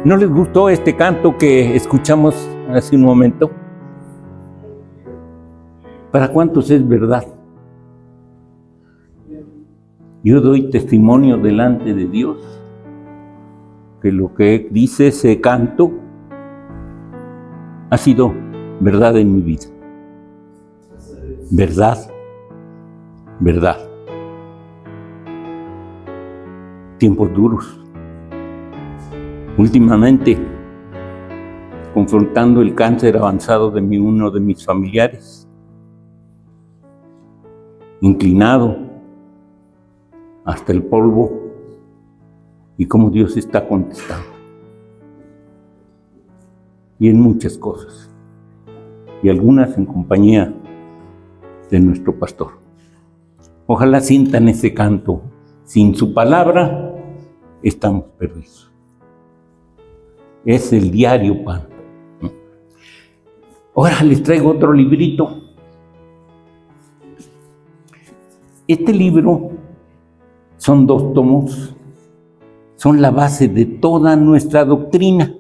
¿No les gustó este canto que escuchamos hace un momento? ¿Para cuántos es verdad? Yo doy testimonio delante de Dios que lo que dice ese canto ha sido verdad en mi vida. Verdad, verdad. Tiempos duros. Últimamente, confrontando el cáncer avanzado de uno de mis familiares, inclinado hasta el polvo, y cómo Dios está contestando. Y en muchas cosas, y algunas en compañía de nuestro pastor. Ojalá sientan ese canto. Sin su palabra, estamos perdidos. Es el diario pan. Ahora les traigo otro librito. Este libro son 2 tomos, son la base de toda nuestra doctrina.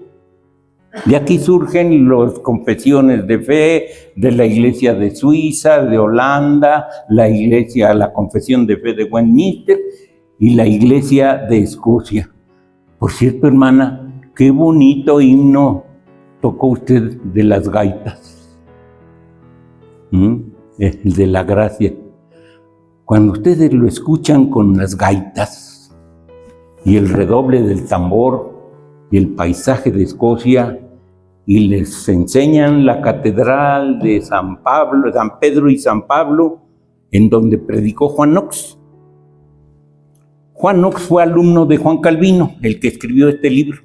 De aquí surgen las confesiones de fe de la Iglesia de Suiza, de Holanda, la Confesión de Fe de Westminster y la Iglesia de Escocia. Por cierto, hermana, qué bonito himno tocó usted de las gaitas. El de la gracia. Cuando ustedes lo escuchan con las gaitas y el redoble del tambor y el paisaje de Escocia, y les enseñan la catedral de San Pedro y San Pablo, en donde predicó Juan Knox. Juan Knox fue alumno de Juan Calvino, el que escribió este libro.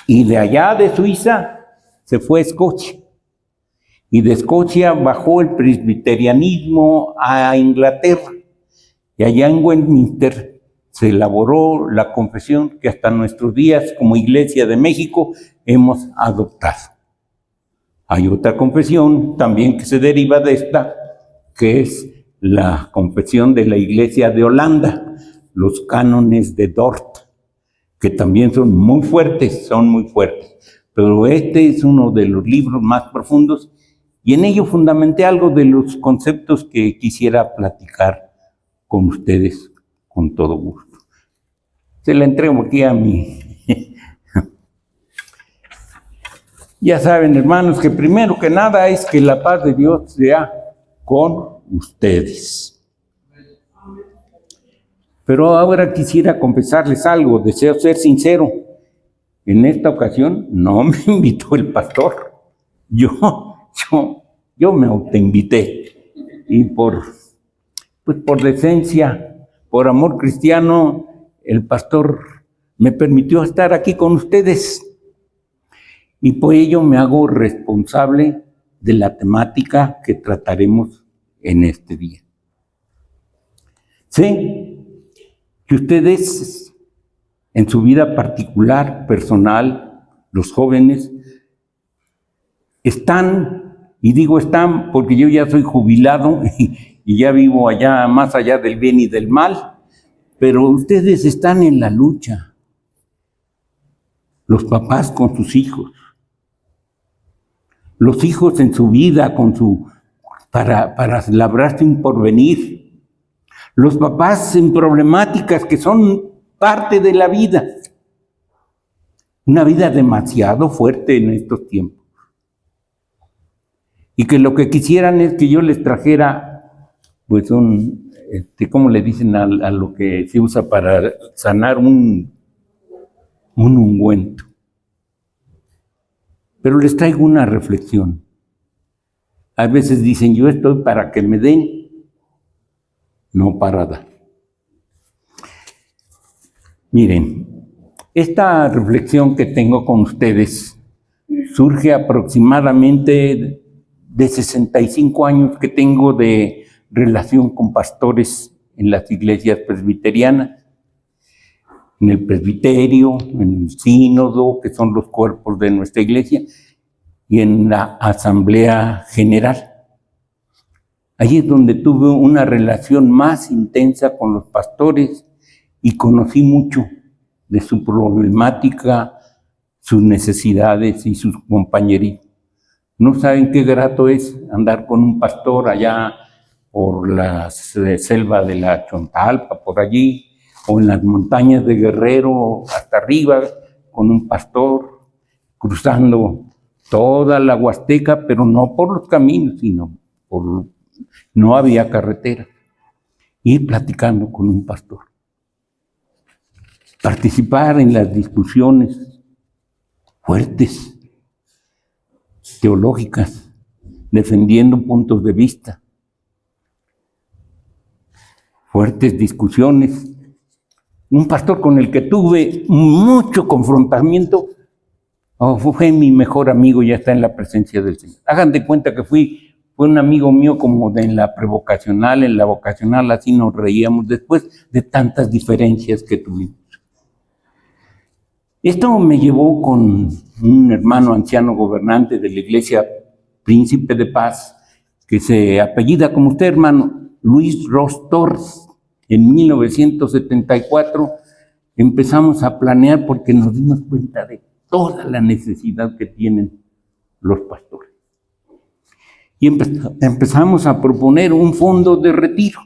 Y de allá de Suiza se fue a Escocia. Y de Escocia bajó el presbiterianismo a Inglaterra. Y allá en Westminster se elaboró la confesión que hasta nuestros días, como Iglesia de México, hemos adoptado. Hay otra confesión también que se deriva de esta, que es la confesión de la Iglesia de Holanda, los cánones de Dort, que también son muy fuertes. Pero este es uno de los libros más profundos, y en ello fundamenté algo de los conceptos que quisiera platicar con ustedes con todo gusto. Se la entrego aquí a mí. Ya saben, hermanos, que primero que nada es que la paz de Dios sea con ustedes. Pero ahora quisiera confesarles algo, deseo ser sincero. En esta ocasión no me invitó el pastor. Yo me autoinvité. Y por decencia, por amor cristiano, el pastor me permitió estar aquí con ustedes. Y por ello me hago responsable de la temática que trataremos en este día. Sé que ustedes, en su vida particular, personal, los jóvenes, están, y digo están porque yo ya soy jubilado y ya vivo allá, más allá del bien y del mal, pero ustedes están en la lucha. Los papás con sus hijos, los hijos en su vida para labrarse un porvenir, los papás en problemáticas que son parte de la vida, una vida demasiado fuerte en estos tiempos, y que lo que quisieran es que yo les trajera pues ¿cómo le dicen a lo que se usa para sanar un ungüento? Pero les traigo una reflexión. A veces dicen, yo estoy para que me den, no para dar. Miren, esta reflexión que tengo con ustedes surge aproximadamente de 65 años que tengo de relación con pastores en las iglesias presbiterianas, en el presbiterio, en el sínodo, que son los cuerpos de nuestra iglesia, y en la asamblea general. Allí es donde tuve una relación más intensa con los pastores y conocí mucho de su problemática, sus necesidades y sus compañerismos. No saben qué grato es andar con un pastor allá por la selva de la Chontalpa, por allí, o en las montañas de Guerrero, hasta arriba, con un pastor, cruzando toda la Huasteca, pero no por los caminos, sino no había carretera. Ir platicando con un pastor. Participar en las discusiones fuertes, teológicas, defendiendo puntos de vista. Fuertes discusiones. Un pastor con el que tuve mucho confrontamiento, fue mi mejor amigo, ya está en la presencia del Señor. Hagan de cuenta que fue un amigo mío como en la prevocacional, en la vocacional, así nos reíamos después de tantas diferencias que tuvimos. Esto me llevó con un hermano anciano gobernante de la iglesia Príncipe de Paz, que se apellida como usted, hermano, Luis Ros Torres. En 1974 empezamos a planear porque nos dimos cuenta de toda la necesidad que tienen los pastores. Y empezamos a proponer un fondo de retiro.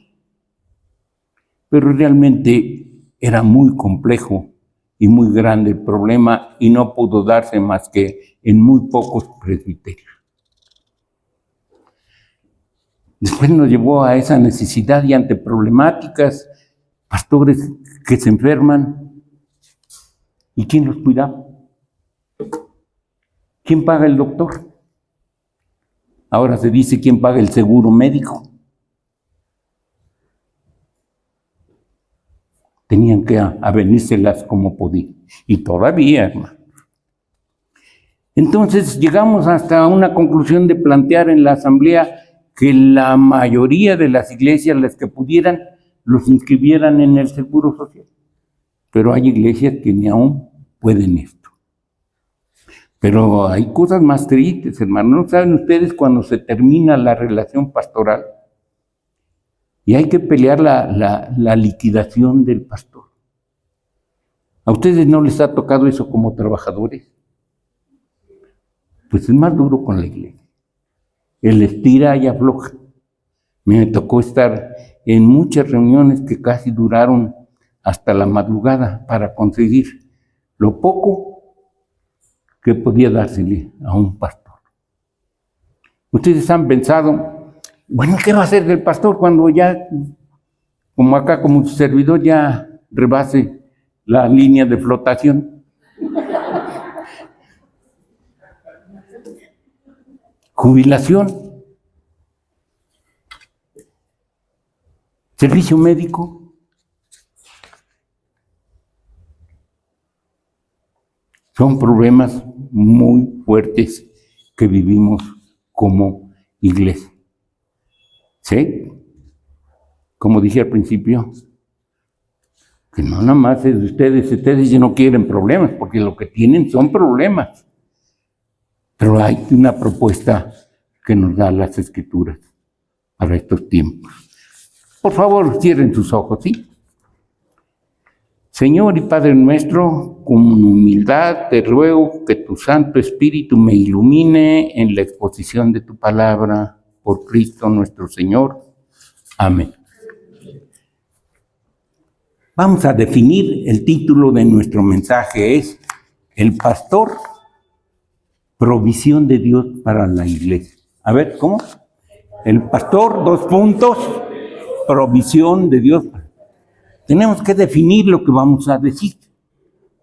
Pero realmente era muy complejo y muy grande el problema y no pudo darse más que en muy pocos presbiterios. Después nos llevó a esa necesidad y ante problemáticas, pastores que se enferman. ¿Y quién los cuidaba? ¿Quién paga el doctor? Ahora se dice quién paga el seguro médico. Tenían que avenírselas como podían. Y todavía, hermano. Entonces llegamos hasta una conclusión de plantear en la asamblea que la mayoría de las iglesias, las que pudieran, los inscribieran en el seguro social. Pero hay iglesias que ni aún pueden esto. Pero hay cosas más tristes, hermano. ¿No saben ustedes cuando se termina la relación pastoral? Y hay que pelear la liquidación del pastor. ¿A ustedes no les ha tocado eso como trabajadores? Pues es más duro con la iglesia. El estira y afloja. Me tocó estar en muchas reuniones que casi duraron hasta la madrugada para conseguir lo poco que podía dársele a un pastor. Ustedes han pensado, bueno, ¿qué va a hacer del pastor cuando ya, como acá, como su servidor, ya rebase la línea de flotación? Jubilación. Servicio médico. Son problemas muy fuertes que vivimos como iglesia. ¿Sí? Como dije al principio, que no nada más es de ustedes ya no quieren problemas, porque lo que tienen son problemas. Pero hay una propuesta que nos da las Escrituras para estos tiempos. Por favor, cierren sus ojos, ¿sí? Señor y Padre nuestro, con humildad te ruego que tu Santo Espíritu me ilumine en la exposición de tu palabra por Cristo nuestro Señor. Amén. Vamos a definir el título de nuestro mensaje, es El pastor, provisión de Dios para la iglesia. A ver, ¿cómo? El pastor, provisión de Dios. Tenemos que definir lo que vamos a decir,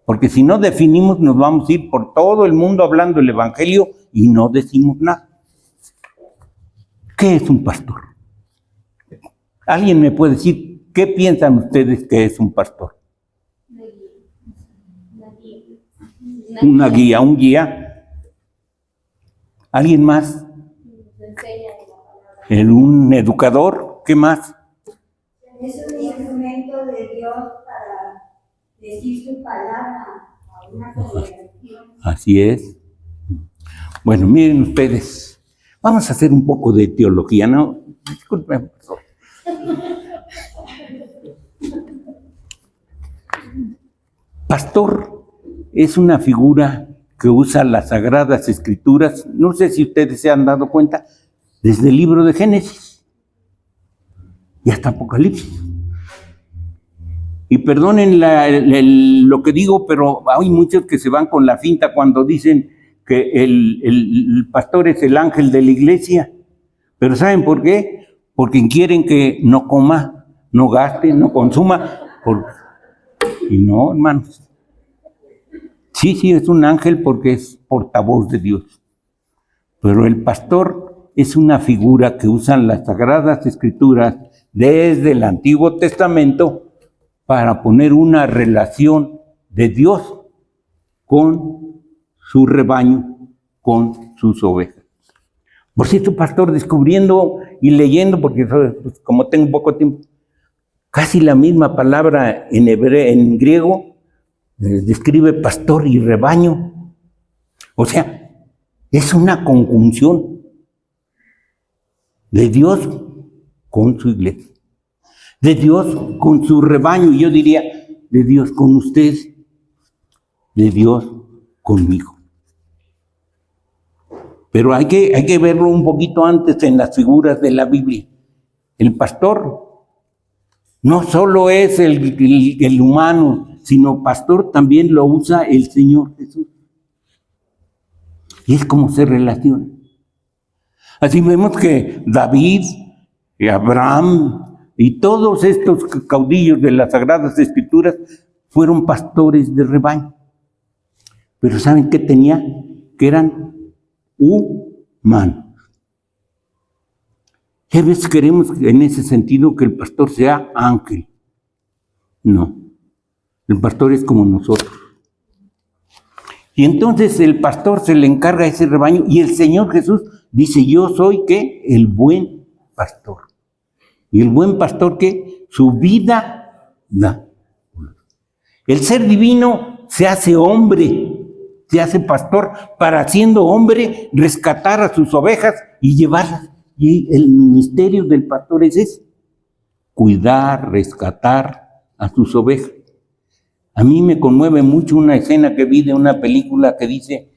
porque si no definimos nos vamos a ir por todo el mundo hablando el evangelio y no decimos nada. ¿Qué es un pastor? ¿Alguien me puede decir qué piensan ustedes que es un pastor? Una guía, un guía. ¿Alguien más? Un educador, ¿qué más? Es un instrumento de Dios para decir su palabra a una congregación. Así es. Bueno, miren ustedes, vamos a hacer un poco de teología, ¿no? Disculpen, pastor. pastor es una figura que usa las Sagradas Escrituras, no sé si ustedes se han dado cuenta, desde el libro de Génesis y hasta Apocalipsis. Y perdonen lo que digo, pero hay muchos que se van con la finta cuando dicen que el pastor es el ángel de la iglesia. Pero ¿saben por qué? Porque quieren que no coma, no gaste, no consuma. Y no, hermanos. Sí, es un ángel porque es portavoz de Dios. Pero el pastor es una figura que usan las Sagradas Escrituras desde el Antiguo Testamento para poner una relación de Dios con su rebaño, con sus ovejas. Por cierto, pastor, descubriendo y leyendo, porque pues, como tengo poco tiempo, casi la misma palabra en griego describe pastor y rebaño. O sea, es una conjunción de Dios con su iglesia, de Dios con su rebaño, y yo diría, de Dios con usted, de Dios conmigo. Pero hay que verlo un poquito antes en las figuras de la Biblia. El pastor no solo es el humano, sino pastor también lo usa el Señor Jesús. Y es como se relaciona. Así vemos que David, y Abraham y todos estos caudillos de las Sagradas Escrituras fueron pastores de rebaño. Pero ¿saben qué tenía? Que eran humanos. Y a veces queremos en ese sentido que el pastor sea ángel. No, el pastor es como nosotros. Y entonces el pastor se le encarga a ese rebaño y el Señor Jesús dice, yo soy, ¿qué? El buen pastor. Y el buen pastor, ¿qué? Su vida da. El ser divino se hace hombre, se hace pastor para, siendo hombre, rescatar a sus ovejas y llevarlas. Y el ministerio del pastor es ese: cuidar, rescatar a sus ovejas. A mí me conmueve mucho una escena que vi de una película que dice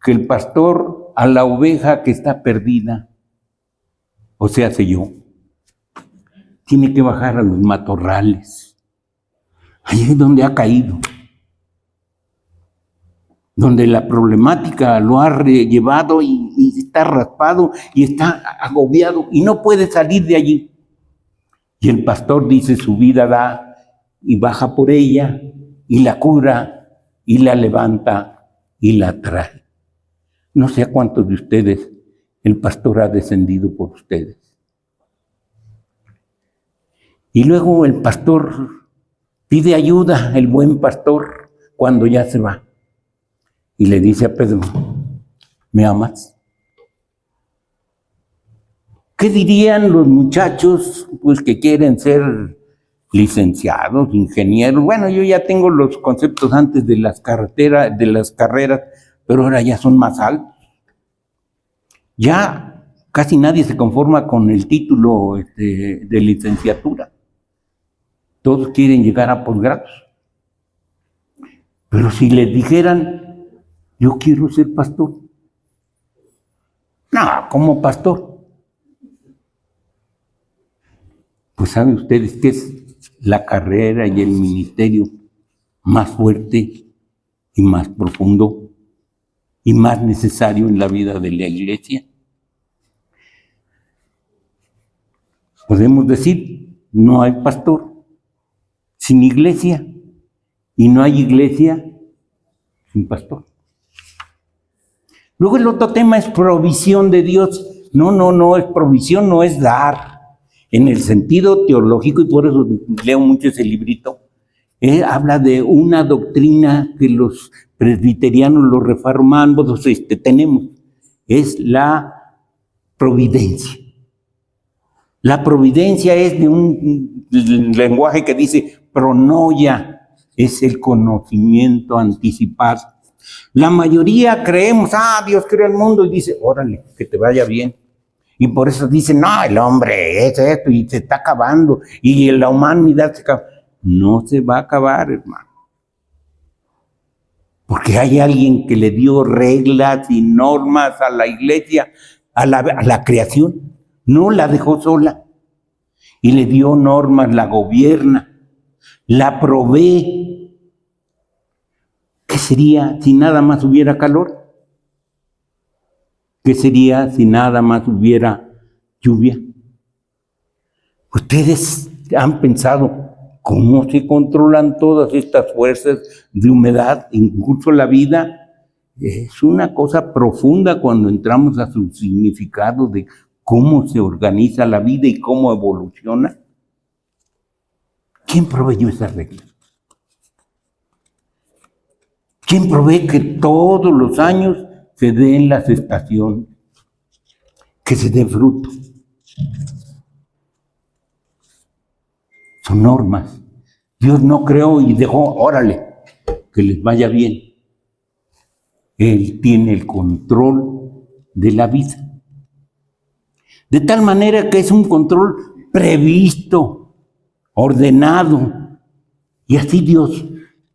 que el pastor a la oveja que está perdida, o sea, yo, tiene que bajar a los matorrales. Ahí es donde ha caído, donde la problemática lo ha llevado y está raspado y está agobiado y no puede salir de allí. Y el pastor dice, su vida da y baja por ella y la cura y la levanta y la trae. No sé a cuántos de ustedes el pastor ha descendido por ustedes. Y luego el pastor pide ayuda, el buen pastor, cuando ya se va. Y le dice a Pedro, ¿me amas? ¿Qué dirían los muchachos pues, que quieren ser licenciados, ingenieros? Bueno, yo ya tengo los conceptos antes de las carreras, pero ahora ya son más altos. Ya casi nadie se conforma con el título de licenciatura. Todos quieren llegar a posgrados. Pero si les dijeran, yo quiero ser pastor. No, como pastor. Pues saben ustedes que es la carrera y el ministerio más fuerte y más profundo y más necesario en la vida de la iglesia. Podemos decir, no hay pastor sin iglesia y no hay iglesia sin pastor. Luego el otro tema es provisión de Dios. No, es provisión, no es dar. En el sentido teológico, y por eso leo mucho ese librito, habla de una doctrina que los presbiterianos, los reformados tenemos, es la providencia. La providencia es de un lenguaje que dice pronoia, es el conocimiento anticipado. La mayoría creemos, Dios creó el mundo y dice, órale, que te vaya bien. Y por eso dicen, no, el hombre es esto y se está acabando y la humanidad se acaba. No se va a acabar, hermano. Porque hay alguien que le dio reglas y normas a la iglesia, a la creación. No la dejó sola. Y le dio normas, la gobierna, la provee. ¿Qué sería si nada más hubiera calor? ¿Qué sería si nada más hubiera lluvia? Ustedes han pensado cómo se controlan todas estas fuerzas de humedad, incluso la vida. Es una cosa profunda cuando entramos a su significado de cómo se organiza la vida y cómo evoluciona. ¿Quién proveyó esas reglas? ¿Quién provee que todos los años se den las estaciones, que se dé fruto? Son normas. Dios no creó y dejó, órale, que les vaya bien. Él tiene el control de la vida. De tal manera que es un control previsto, ordenado. Y así Dios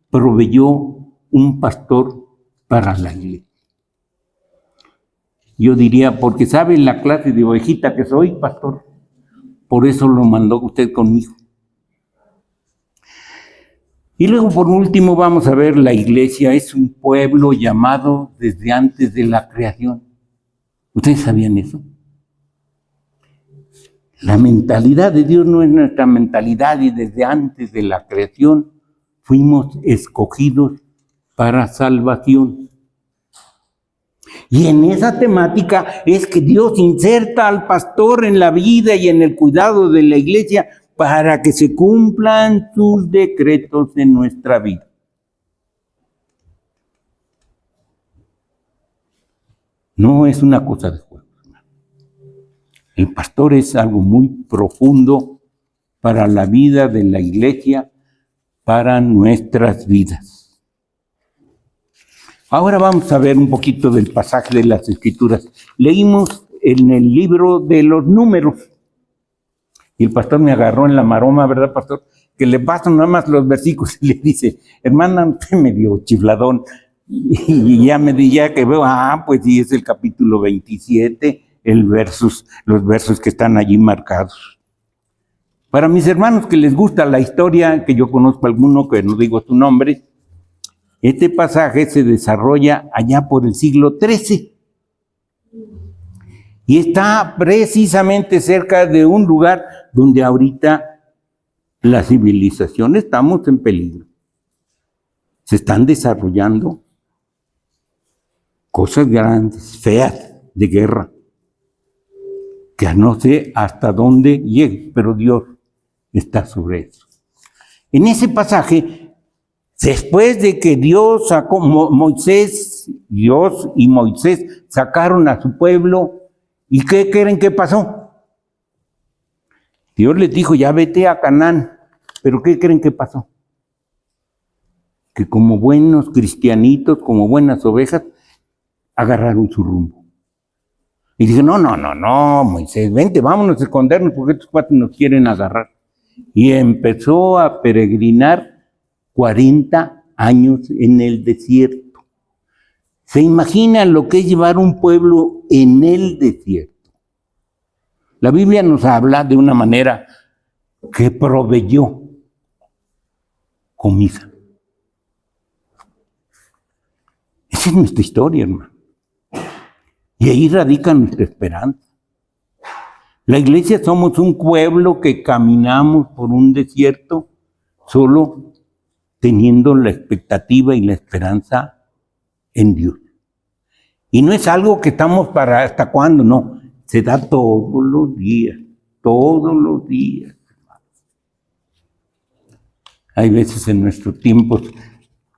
proveyó un pastor para la iglesia. Yo diría, porque sabe la clase de ovejita que soy, pastor, por eso lo mandó usted conmigo. Y luego, por último, vamos a ver, la iglesia es un pueblo llamado desde antes de la creación. ¿Ustedes sabían eso? La mentalidad de Dios no es nuestra mentalidad y desde antes de la creación fuimos escogidos para salvación. Y en esa temática es que Dios inserta al pastor en la vida y en el cuidado de la iglesia para que se cumplan sus decretos en nuestra vida. No es una cosa de juego. El pastor es algo muy profundo para la vida de la iglesia, para nuestras vidas. Ahora vamos a ver un poquito del pasaje de las Escrituras. Leímos en el libro de los Números. Y el pastor me agarró en la maroma, ¿verdad, pastor? Que le pasan nada más los versículos y le dice, hermana, usted me dio chifladón. Y ya me di, ya que veo, pues sí, es el capítulo 27, los versos que están allí marcados. Para mis hermanos que les gusta la historia, que yo conozco alguno, que no digo su nombre, este pasaje se desarrolla allá por el siglo XIII. Y está precisamente cerca de un lugar donde ahorita la civilización estamos en peligro. Se están desarrollando cosas grandes, feas, de guerra, que no sé hasta dónde llegue, pero Dios está sobre eso. En ese pasaje, después de que Dios sacó, Dios y Moisés sacaron a su pueblo, ¿y qué creen que pasó? Dios les dijo, ya vete a Canaán, pero ¿qué creen que pasó? Que como buenos cristianitos, como buenas ovejas, agarraron su rumbo. Y dije, no, Moisés, vente, vámonos a escondernos porque estos cuates nos quieren agarrar. Y empezó a peregrinar 40 años en el desierto. ¿Se imaginan lo que es llevar un pueblo en el desierto? La Biblia nos habla de una manera que proveyó comida. Esa es nuestra historia, hermano. Y ahí radica nuestra esperanza. La iglesia somos un pueblo que caminamos por un desierto solo teniendo la expectativa y la esperanza en Dios. Y no es algo que estamos para hasta cuándo, no. Se da todos los días, todos los días. Hay veces en nuestros tiempos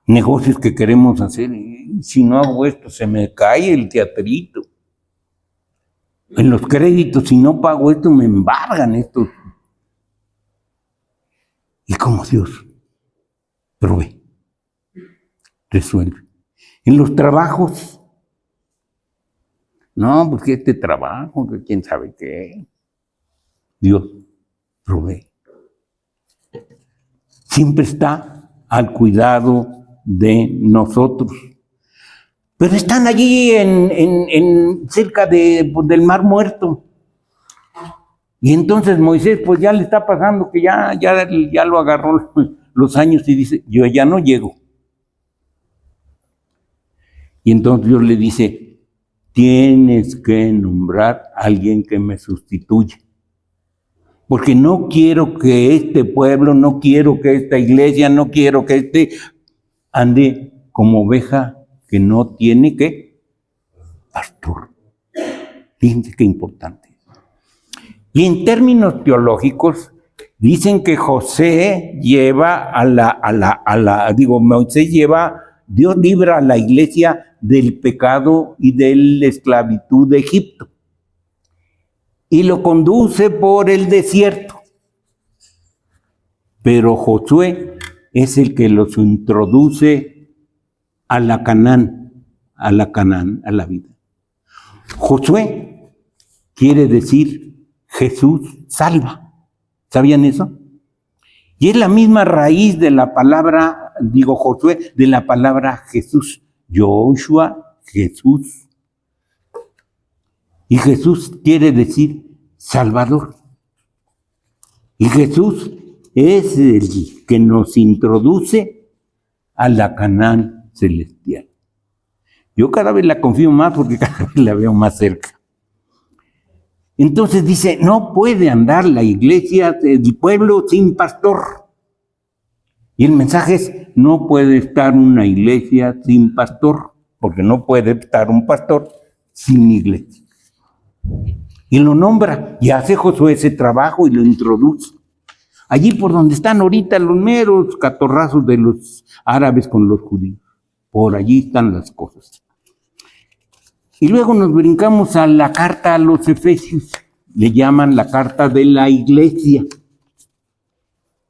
negocios que queremos hacer y si no hago esto se me cae el teatrito. En los créditos, si no pago esto, me embargan esto. Y como Dios provee, resuelve. En los trabajos, no, porque este trabajo, que quién sabe qué. Dios provee. Siempre está al cuidado de nosotros. Pero están allí cerca del Mar Muerto. Y entonces Moisés, pues ya le está pasando que ya lo agarró los años y dice, yo ya no llego. Y entonces Dios le dice, tienes que nombrar a alguien que me sustituya. Porque no quiero que este pueblo, no quiero que esta iglesia, no quiero que ande como oveja que no tiene ¿qué? Pastor. Fíjense qué importante. Y en términos teológicos, dicen que José lleva Moisés lleva, Dios libra a la iglesia del pecado y de la esclavitud de Egipto. Y lo conduce por el desierto. Pero Josué es el que los introduce a la Canaán, a la vida. Josué quiere decir Jesús salva. ¿Sabían eso? Y es la misma raíz de la palabra, Josué, de la palabra Jesús. Joshua, Jesús. Y Jesús quiere decir Salvador. Y Jesús es el que nos introduce a la Canaán celestial. Yo cada vez la confío más porque cada vez la veo más cerca. Entonces dice, no puede andar la iglesia, el pueblo sin pastor. Y el mensaje es, no puede estar una iglesia sin pastor, porque no puede estar un pastor sin iglesia. Y lo nombra, y hace Josué ese trabajo y lo introduce. Allí por donde están ahorita los meros catorrazos de los árabes con los judíos. Por allí están las cosas. Y luego nos brincamos a la carta a los Efesios. Le llaman la carta de la iglesia.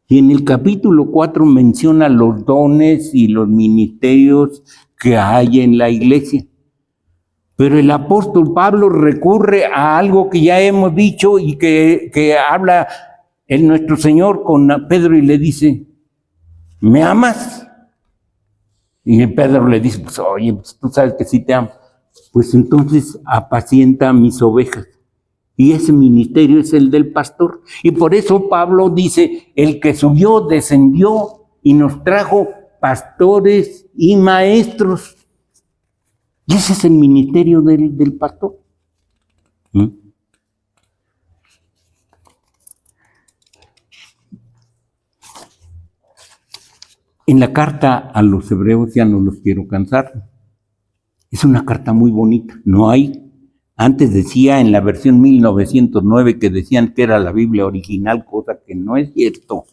Y en el capítulo 4 menciona los dones y los ministerios que hay en la iglesia. Pero el apóstol Pablo recurre a algo que ya hemos dicho y que habla nuestro Señor con Pedro y le dice, ¿me amas? Y Pedro le dice, pues oye, pues, tú sabes que sí te amo. Pues entonces apacienta mis ovejas. Y ese ministerio es el del pastor. Y por eso Pablo dice, el que subió, descendió y nos trajo pastores y maestros. Y ese es el ministerio del pastor. En la carta a los hebreos, ya no los quiero cansar, es una carta muy bonita. No hay, antes decía en la versión 1909 que decían que era la Biblia original, cosa que no es cierto.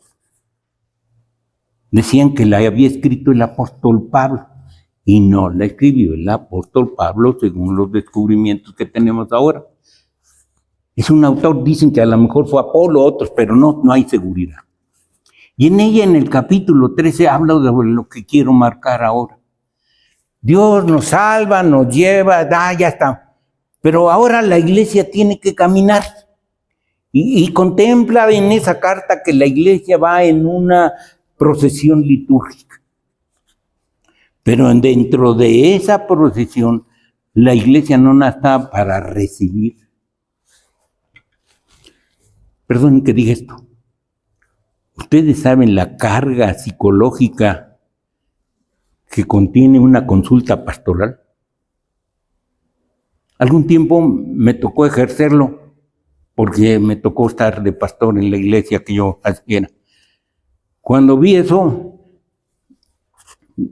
Decían que la había escrito el apóstol Pablo. Y no la escribió el apóstol Pablo según los descubrimientos que tenemos ahora. Es un autor, dicen que a lo mejor fue Apolo, otros, pero no hay seguridad. Y en ella, en el capítulo 13, habla de lo que quiero marcar ahora. Dios nos salva, nos lleva, ya está. Pero ahora la iglesia tiene que caminar. Y contempla en esa carta que la iglesia va en una procesión litúrgica. Pero dentro de esa procesión, la iglesia no está para recibir. Perdón que diga esto. Ustedes saben la carga psicológica que contiene una consulta pastoral. Algún tiempo me tocó ejercerlo, porque me tocó estar de pastor en la iglesia que yo asistiera. Cuando vi eso,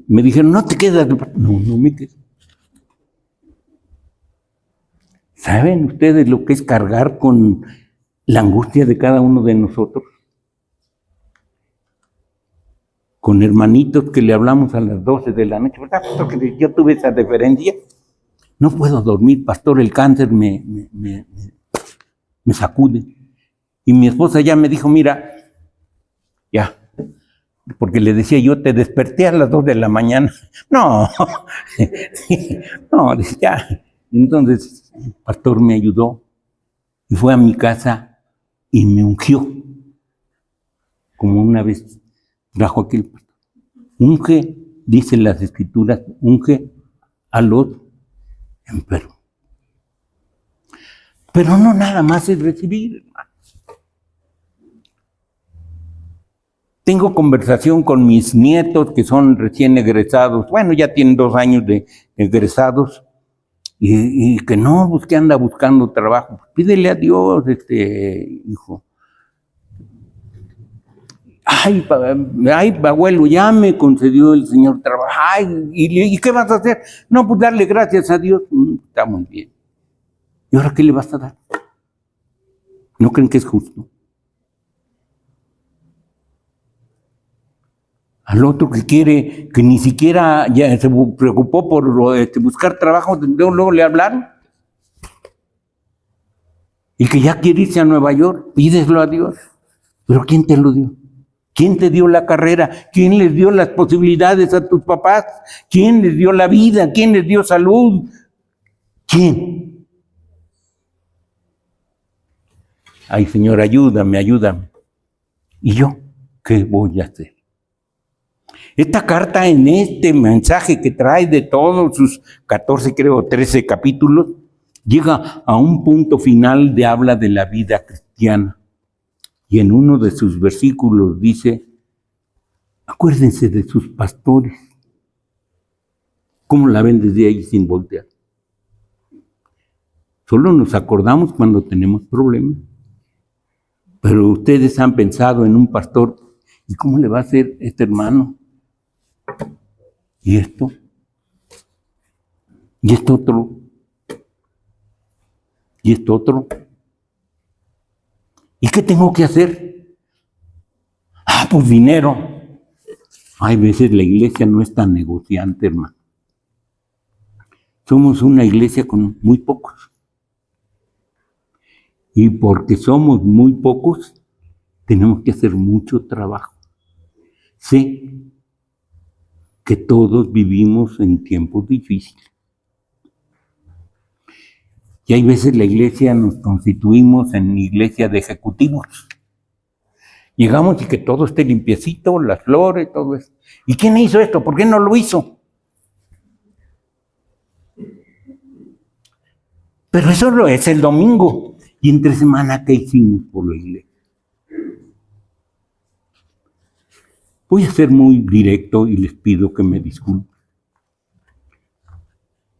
me dijeron, no te quedas. No me quedo. ¿Saben ustedes lo que es cargar con la angustia de cada uno de nosotros? Con hermanitos que le hablamos a las 12 de la noche, ¿verdad? Porque yo tuve esa deferencia. No puedo dormir, pastor, el cáncer me sacude. Y mi esposa ya me dijo, mira, ya. Porque le decía yo, te desperté a las 2 de la mañana. No, no, ya. Entonces, el pastor me ayudó y fue a mi casa y me ungió. Como una vez trajo aquel pastor. Unge dicen las Escrituras, unge a los enfermos. Pero no nada más es recibir, hermano. Tengo conversación con mis nietos que son recién egresados, bueno, ya tienen 2 años de egresados, y que no, pues que anda buscando trabajo. Pues pídele a Dios, hijo. Ay, abuelo, ya me concedió el Señor trabajo. Ay, ¿y qué vas a hacer? No, pues darle gracias a Dios. Está muy bien. ¿Y ahora qué le vas a dar? ¿No creen que es justo? Al otro que quiere, que ni siquiera ya se preocupó por buscar trabajo, luego le hablaron. Y que ya quiere irse a Nueva York, pídeslo a Dios. ¿Pero quién te lo dio? ¿Quién te dio la carrera? ¿Quién les dio las posibilidades a tus papás? ¿Quién les dio la vida? ¿Quién les dio salud? ¿Quién? Ay, Señor, ayúdame, ayúdame. ¿Y yo qué voy a hacer? Esta carta, en este mensaje que trae de todos sus 14, creo, 13 capítulos, llega a un punto final de habla de la vida cristiana. Y en uno de sus versículos dice, acuérdense de sus pastores. ¿Cómo la ven desde ahí sin voltear? Solo nos acordamos cuando tenemos problemas. Pero ustedes han pensado en un pastor, ¿y cómo le va a hacer este hermano? ¿Y esto? ¿Y esto otro? ¿Y esto otro? ¿Y qué tengo que hacer? Ah, pues dinero. Hay veces la iglesia no es tan negociante, hermano. Somos una iglesia con muy pocos. Y porque somos muy pocos, tenemos que hacer mucho trabajo. Sé que todos vivimos en tiempos difíciles. Y hay veces la iglesia nos constituimos en iglesia de ejecutivos. Llegamos y que todo esté limpiecito, las flores, todo eso. ¿Y quién hizo esto? ¿Por qué no lo hizo? Pero eso lo es el domingo. Y entre semana, ¿qué hicimos por la iglesia? Voy a ser muy directo y les pido que me disculpen.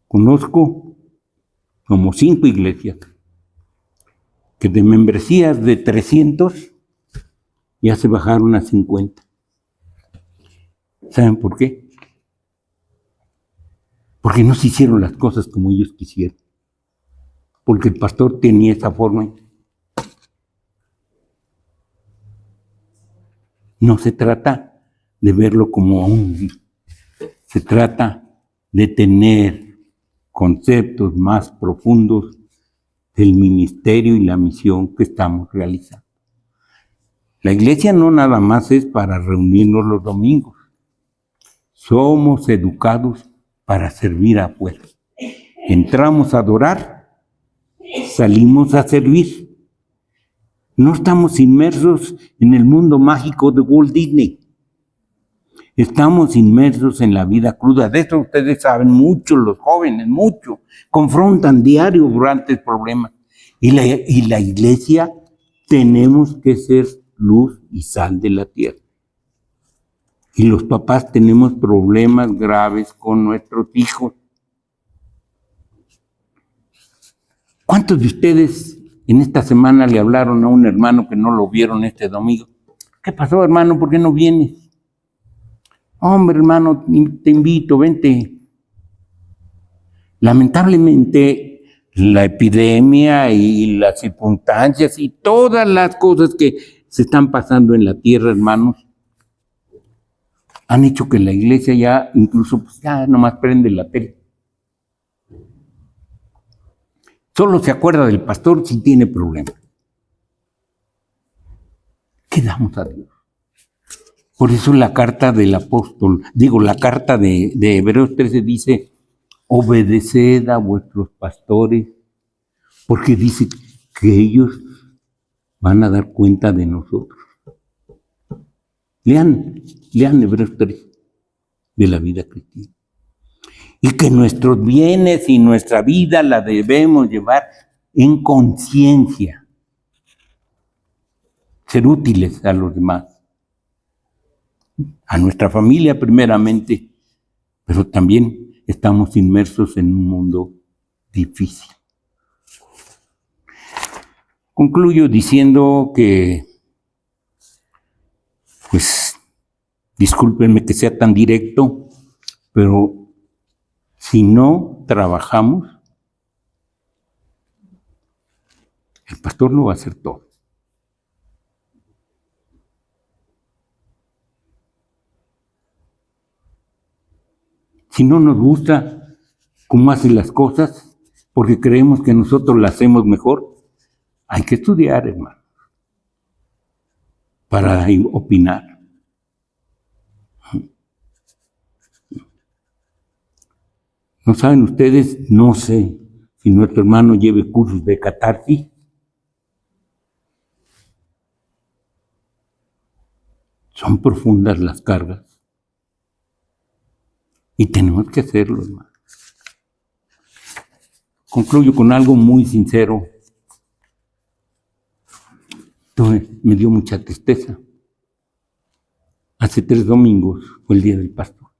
Conozco como 5 iglesias que de membresías de 300 ya se bajaron a 50. ¿Saben por qué? Porque no se hicieron las cosas como ellos quisieron. Porque el pastor tenía esa forma. No se trata de verlo como se trata de tener conceptos más profundos del ministerio y la misión que estamos realizando. La iglesia no nada más es para reunirnos los domingos. Somos educados para servir afuera. Entramos a adorar, salimos a servir. No estamos inmersos en el mundo mágico de Walt Disney. Estamos inmersos en la vida cruda. De eso ustedes saben mucho, los jóvenes, mucho. Confrontan diario grandes problemas. Y la iglesia tenemos que ser luz y sal de la tierra. Y los papás tenemos problemas graves con nuestros hijos. ¿Cuántos de ustedes en esta semana le hablaron a un hermano que no lo vieron este domingo? ¿Qué pasó, hermano? ¿Por qué no vienes? Hombre, hermano, te invito, vente. Lamentablemente, la epidemia y las circunstancias y todas las cosas que se están pasando en la tierra, hermanos, han hecho que la iglesia ya incluso pues ya nomás prende la tele. Solo se acuerda del pastor si tiene problemas. ¿Qué damos a Dios? Por eso la carta del apóstol, la carta de Hebreos 13 dice, obedeced a vuestros pastores, porque dice que ellos van a dar cuenta de nosotros. Lean Hebreos 13. de la vida cristiana. Y que nuestros bienes y nuestra vida la debemos llevar en conciencia. Ser útiles a los demás. A nuestra familia primeramente, pero también estamos inmersos en un mundo difícil. Concluyo diciendo que, pues, discúlpenme que sea tan directo, pero si no trabajamos, el pastor no va a hacer todo. Si no nos gusta cómo hace las cosas, porque creemos que nosotros las hacemos mejor, hay que estudiar, hermano, para opinar. ¿No saben ustedes? No sé si nuestro hermano lleve cursos de catarsis. Son profundas las cargas. Y tenemos que hacerlo, hermano. Concluyo con algo muy sincero. Me dio mucha tristeza. Hace 3 domingos fue el día del pastor.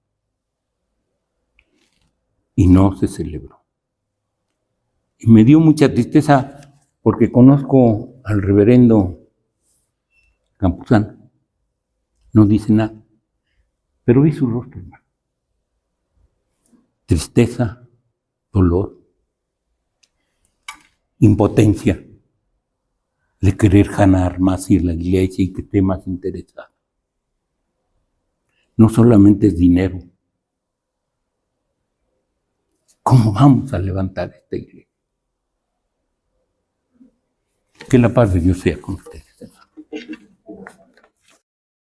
Y no se celebró. Y me dio mucha tristeza porque conozco al reverendo Campuzano. No dice nada. Pero vi su rostro, hermano. Tristeza, dolor, impotencia de querer ganar más ir a la iglesia y que esté más interesado. No solamente es dinero. ¿Cómo vamos a levantar esta iglesia? Que la paz de Dios sea con ustedes.